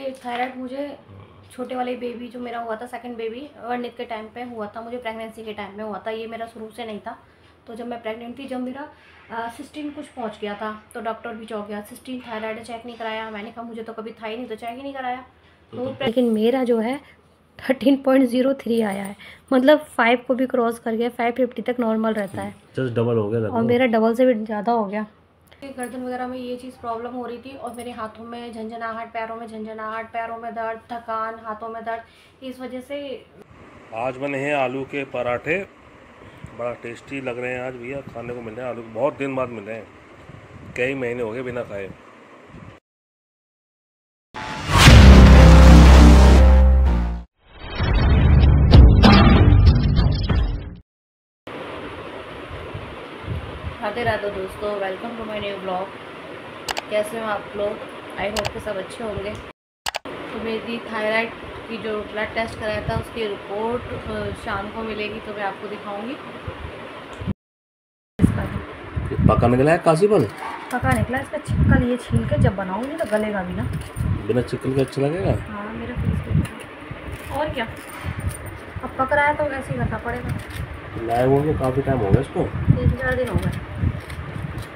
ये थायराइड मुझे छोटे वाले बेबी जो मेरा हुआ था, सेकंड बेबी वर्णित के टाइम पे हुआ था, मुझे प्रेगनेंसी के टाइम में हुआ था। ये मेरा शुरू से नहीं था। तो जब मैं प्रेग्नेंट थी, जब मेरा 16 कुछ पहुंच गया था, तो डॉक्टर भी चौंक गया। 16 थायराइड चेक नहीं कराया। मैंने कहा मुझे तो कभी था ही नहीं, तो चेक ही नहीं कराया। तो लेकिन मेरा जो है 13.03 आया है, मतलब 5 को भी क्रॉस कर गया। 550 तक नॉर्मल रहता है, जस्ट डबल हो गया और मेरा डबल से भी ज़्यादा हो गया। गर्दन वगैरह में ये चीज़ प्रॉब्लम हो रही थी, और मेरे हाथों में झंझनाहट, पैरों में झंझनाहट, पैरों में दर्द, थकान, हाथों में दर्द, इस वजह से। आज बने हैं आलू के पराठे, बड़ा टेस्टी लग रहे हैं आज भैया। खाने को मिल रहे हैं आलू, बहुत दिन बाद मिल रहे हैं, कई महीने हो गए बिना खाए। राधे राधे दोस्तों, welcome to my new blog. कैसे हो आप लोग? आई होप कि सब अच्छे होंगे। तो मेरी थायराइड की जो ब्लड टेस्ट कराया था, उसकी रिपोर्ट शाम को मिलेगी, तो मैं आपको दिखाऊंगी। पका निकला है काशी फल? पका निकला। इसका छिक्कल ये छील के जब बनाऊंगी तो गलेगा भी ना। बिना चिकन के अच्छा लगेगा। हाँ, मेरा फेस पे और क्या, अब पक रहा है तो ऐसे ही करना पड़ेगा। लाए हुए तो काफ़ी टाइम हो गया इसको, 3-4 दिन हो गए।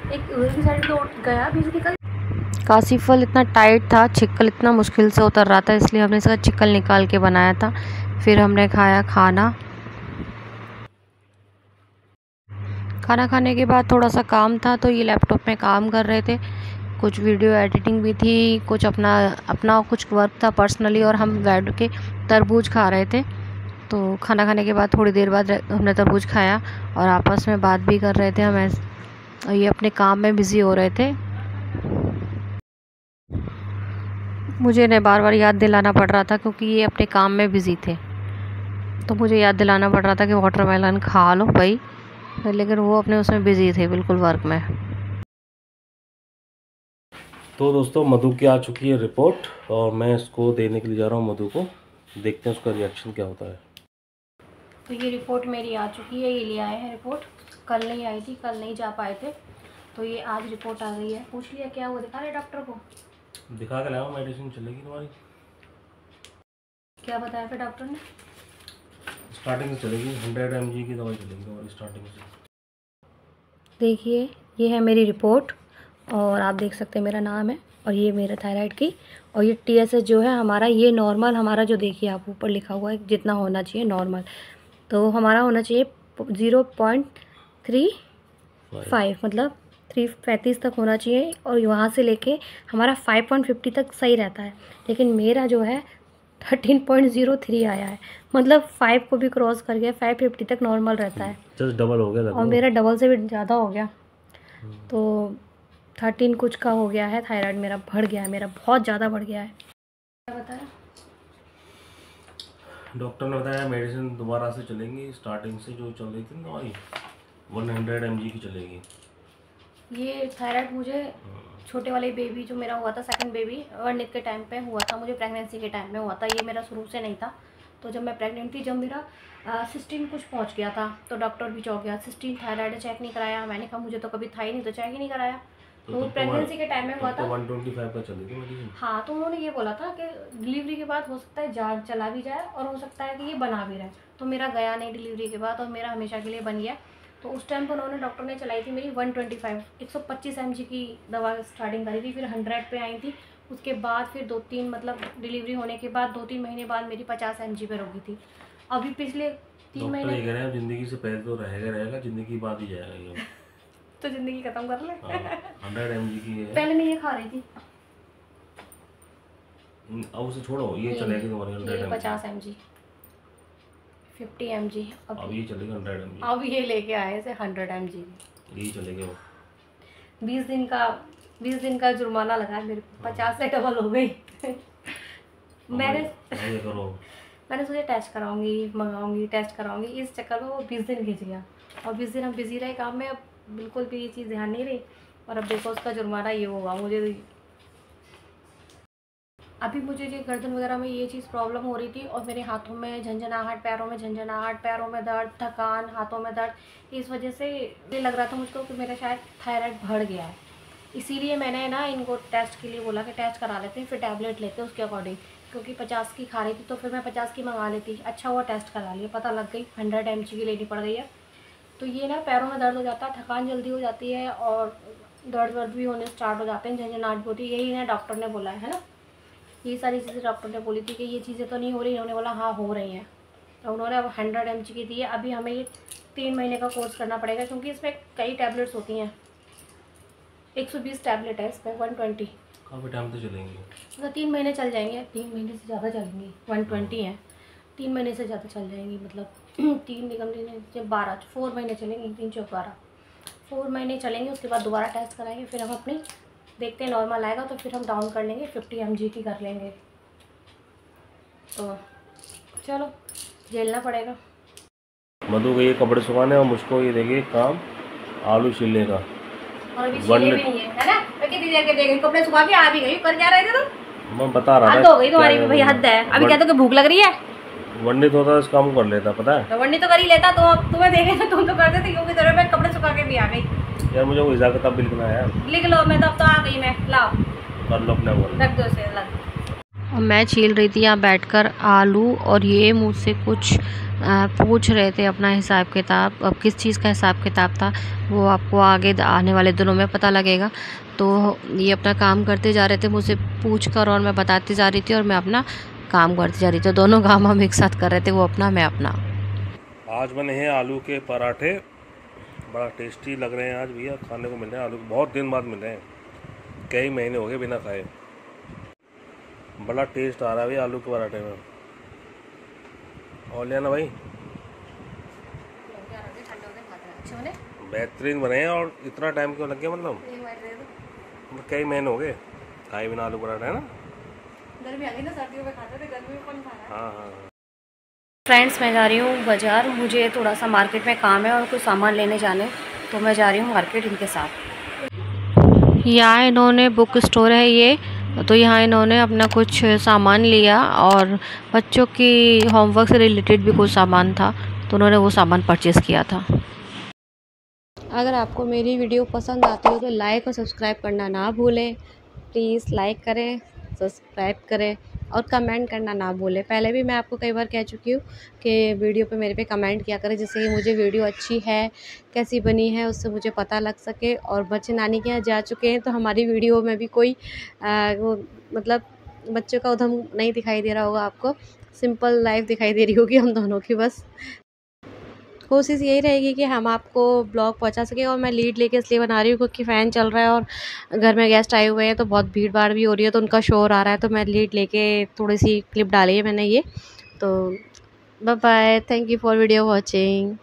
एक उधर साइड तो गया बीज निकल। काशी फल इतना टाइट था, छिक्कल इतना मुश्किल से उतर रहा था, इसलिए हमने इसका छिक्कल निकाल के बनाया था। फिर हमने खाया खाना खाने के बाद थोड़ा सा काम था, तो ये लैपटॉप में काम कर रहे थे। कुछ वीडियो एडिटिंग भी थी, कुछ अपना कुछ वर्क था पर्सनली, और हम बैठ के तरबूज खा रहे थे। तो खाना खाने के बाद थोड़ी देर बाद हमने तरबूज खाया, और आपस में बात भी कर रहे थे हम। और ये अपने काम में बिज़ी हो रहे थे। मुझे इन्हें बार बार याद दिलाना पड़ रहा था, क्योंकि ये अपने काम में बिज़ी थे, तो मुझे याद दिलाना पड़ रहा था कि वाटरमेलन खा लो भाई, लेकिन वो अपने उसमें बिज़ी थे, बिल्कुल वर्क में। तो दोस्तों मधु की आ चुकी है रिपोर्ट, और मैं इसको देने के लिए जा रहा हूँ मधु को। देखते हैं उसका रिएक्शन क्या होता है। तो ये रिपोर्ट मेरी आ चुकी है, ये ले आए हैं रिपोर्ट। कल नहीं आई थी, कल नहीं जा पाए थे, तो ये आज रिपोर्ट आ गई है। पूछ लिया क्या हुआ, दिखा रहे डॉक्टर को? दिखा के लाओ, मेडिसिन चलेगी तुम्हारी। क्या बताया फिर डॉक्टर ने? स्टार्टिंग से चलेगी, 100 mg की दवाई चलेगी तुम्हारी स्टार्टिंग से। देखिए, ये है मेरी रिपोर्ट, और आप देख सकते हैं मेरा नाम है, और ये मेरा थायराइड की, और ये TSH जो है हमारा, ये नॉर्मल हमारा, जो देखिए आप ऊपर लिखा हुआ है जितना होना चाहिए नॉर्मल, तो हमारा होना चाहिए 0.35, मतलब 335 तक होना चाहिए, और वहाँ से लेके हमारा 5.50 तक सही रहता है। लेकिन मेरा जो है 13.03 आया है, मतलब 5 को भी क्रॉस कर गया। 550 तक नॉर्मल रहता है, जस्ट डबल हो गया, और मेरा डबल से भी ज़्यादा हो गया। तो 13 कुछ का हो गया है। थायराइड मेरा बढ़ गया है, मेरा बहुत ज़्यादा बढ़ गया है। क्या बताया डॉक्टर ने? बताया मेडिसिन दोबारा से चलेंगी, स्टार्टिंग से जो चल रही थी दवाई 100 mg की चलेगी। ये थायराइड मुझे छोटे वाले बेबी जो मेरा हुआ था, सेकंड बेबी वर्णित के टाइम पे हुआ था, मुझे प्रेगनेंसी के टाइम में हुआ था। ये मेरा शुरू से नहीं था। तो जब मैं प्रेग्नेंट थी, जब मेरा 16 कुछ पहुंच गया था, तो डॉक्टर भी चौंक गया। 16 थायराइड चेक नहीं कराया। मैंने कहा मुझे तो कभी था ही नहीं, तो चेक ही नहीं कराया। तो प्रेगनेंसी के टाइम में हुआ था। 125 का चली थी मेडिसिन। हाँ, तो उन्होंने ये बोला था कि डिलीवरी के बाद हो सकता है जान चला भी जाए, और हो सकता है कि ये बना भी रहे। तो मेरा गया नहीं डिलीवरी के बाद, और मेरा हमेशा के लिए बन गया। तो उस टाइम पर उन्होंने, डॉक्टर ने चलाई थी मेरी 125 mg की दवा स्टार्टिंग करी थी, फिर 100 पे आई थी। उसके बाद फिर 2-3, मतलब डिलीवरी होने के बाद 2-3 महीने बाद मेरी 50 mg पे रुकी थी। अभी पिछले 3 महीने कह रहे हैं जिंदगी से पहले तो रहेगा, जिंदगी बाद ही जाएगा ये। तो जिंदगी खत्म कर ले। 100 mg की है। पहले मैं ये खा रही थी, अब उसे छोड़ो, ये चलेगी तुम्हारी 100 mg। 50 mg, 50 mg। अब ये चलेगा 100 mg। अब ये लेके आए से 100 mg, यही चलेगा वो। 20 दिन का जुर्माना लगा मेरे को, 50 से डबल हो गई। मैंने सोचा टेस्ट कराऊंगी, मंगाऊंगी, टेस्ट कराऊंगी, इस चक्कर में वो 20 दिन खिंच गया। और 20 दिन हम बिजी रहे काम में, अब बिल्कुल भी ये चीज़ ध्यान नहीं रही, और अब देखो उसका जुर्माना ये होगा मुझे। अभी मुझे ये गर्दन वगैरह में ये चीज़ प्रॉब्लम हो रही थी, और मेरे हाथों में झंझनाहट, पैरों में झंझनाहट, पैरों में दर्द, थकान, हाथों में दर्द, इस वजह से ये लग रहा था मुझको कि मेरा शायद थायराइड बढ़ गया है। इसीलिए मैंने ना इनको टेस्ट के लिए बोला कि टेस्ट करा लेते हैं, फिर टैबलेट लेते हैं उसके अकॉर्डिंग, क्योंकि 50 की खा रही थी तो फिर मैं 50 की मंगा लेती। अच्छा हुआ टेस्ट करा लिया, पता लग गई 100 mg की लेनी पड़ गई है। तो ये ना पैरों में दर्द हो जाता है, थकान जल्दी हो जाती है और दर्द वर्द भी होने स्टार्ट हो जाते हैं, झंझनाहट भी होती है। यही ना डॉक्टर ने बोला है ना, ये सारी चीज़ें डॉक्टर ने बोली थी कि ये चीज़ें तो नहीं हो रही। उन्होंने बोला हाँ हो रही हैं, तो उन्होंने अब 100 mg की दी है। अभी हमें ये 3 महीने का कोर्स करना पड़ेगा, क्योंकि इसमें कई टैबलेट्स होती हैं। 120 टैबलेट है इसमें, 120। काफ़ी टाइम तो चलेंगे, मतलब 3 महीने चल जाएंगे, 3 महीने से ज़्यादा चलेंगी। 120 है, 3 महीने से ज़्यादा चल जाएंगी। मतलब 3 निकम 12 4 महीने चलेंगे, 3 4 12 4 महीने चलेंगे। उसके बाद दोबारा टेस्ट कराएंगे, फिर हम अपनी देखते हैं नॉर्मल आएगा तो फिर हम डाउन कर लेंगे, 50 mg की कर लेंगे। तो चलो झेलना पड़ेगा। मधु को ये कपड़े सुखाने और मुझको ये देखिए काम आलू छीलने का। और अभी छीले भी नहीं है ना, मैं कितनी देर के दे गई कपड़े सुखा के, आ भी गई। कर क्या रहे थे तुम? मैं बता रहा था हद हो गई तुम्हारी भी भाई, हद है। अभी कहते हो कि भूख लग रही है। वंडित होता इस काम कर लेता, पता है। तो वंडी तो कर ही लेता, तो अब तुम्हें देखे तो तुम तो करते थे, क्योंकि तेरे में कपड़े सुखा के भी आ गई। यार मुझे वो हिसाब किताब भी लिखना है यार। लिख लो, मैं तो अब तो आ गई। मैं लाओ कर लो अपने बोल, रख दो इसे अलग। और मैं छील रही थी यहाँ बैठकर आलू, और ये मुझसे कुछ पूछ रहे थे अपना हिसाब किताब। अब किस चीज़ का हिसाब किताब था वो आपको आगे आने वाले दिनों में पता लगेगा। तो ये अपना काम करते जा रहे थे मुझसे पूछ कर, और मैं बताती जा रही थी और मैं अपना काम करती जा रही थी। दोनों काम हम एक साथ कर रहे थे, वो अपना मैं अपना। आज बने हैं आलू के पराठे, बड़ा टेस्टी लग रहे हैं आज भैया, खाने को मिल रहे हैं आलू, बहुत दिन बाद मिल रहे हैं, कई महीने हो गए बिना खाए। बड़ा टेस्ट आ रहा है भैया आलू के पराठे में। और लेना भाई, बेहतरीन बने हैं। और इतना टाइम क्यों लग गया, मतलब कई महीने हो गए खाए बिना आलू पराठा, है ना। गर्मी आ गई ना, सर्दियों में खाते थे, गर्मी में कौन खा रहा है। हाँ। फ्रेंड्स मैं जा रही हूँ बाज़ार, मुझे थोड़ा सा मार्केट में काम है और कुछ सामान लेने जाने, तो मैं जा रही हूँ मार्केट इनके साथ। यहाँ इन्होंने बुक स्टोर है ये, तो यहाँ इन्होंने अपना कुछ सामान लिया, और बच्चों की होमवर्क से रिलेटेड भी कुछ सामान था, तो उन्होंने वो सामान परचेज़ किया था। अगर आपको मेरी वीडियो पसंद आती हो तो लाइक और सब्सक्राइब करना ना भूलें। प्लीज़ लाइक करें, सब्सक्राइब करें और कमेंट करना ना भूलें। पहले भी मैं आपको कई बार कह चुकी हूँ कि वीडियो पे मेरे पे कमेंट किया करें, जिससे कि मुझे वीडियो अच्छी है कैसी बनी है उससे मुझे पता लग सके। और बच्चे नानी के यहाँ जा चुके हैं, तो हमारी वीडियो में भी कोई वो मतलब बच्चों का उधम नहीं दिखाई दे रहा होगा आपको, सिंपल लाइफ दिखाई दे रही होगी हम दोनों की। बस कोशिश यही रहेगी कि हम आपको ब्लॉग पहुंचा सकें। और मैं लीड लेके इसलिए बना रही हूँ क्योंकि फ़ैन चल रहा है और घर में गेस्ट आए हुए हैं, तो बहुत भीड़ भाड़ भी हो रही है, तो उनका शोर आ रहा है, तो मैं लीड लेके थोड़ी सी क्लिप डाली है मैंने ये। तो bye bye, thank you for video watching.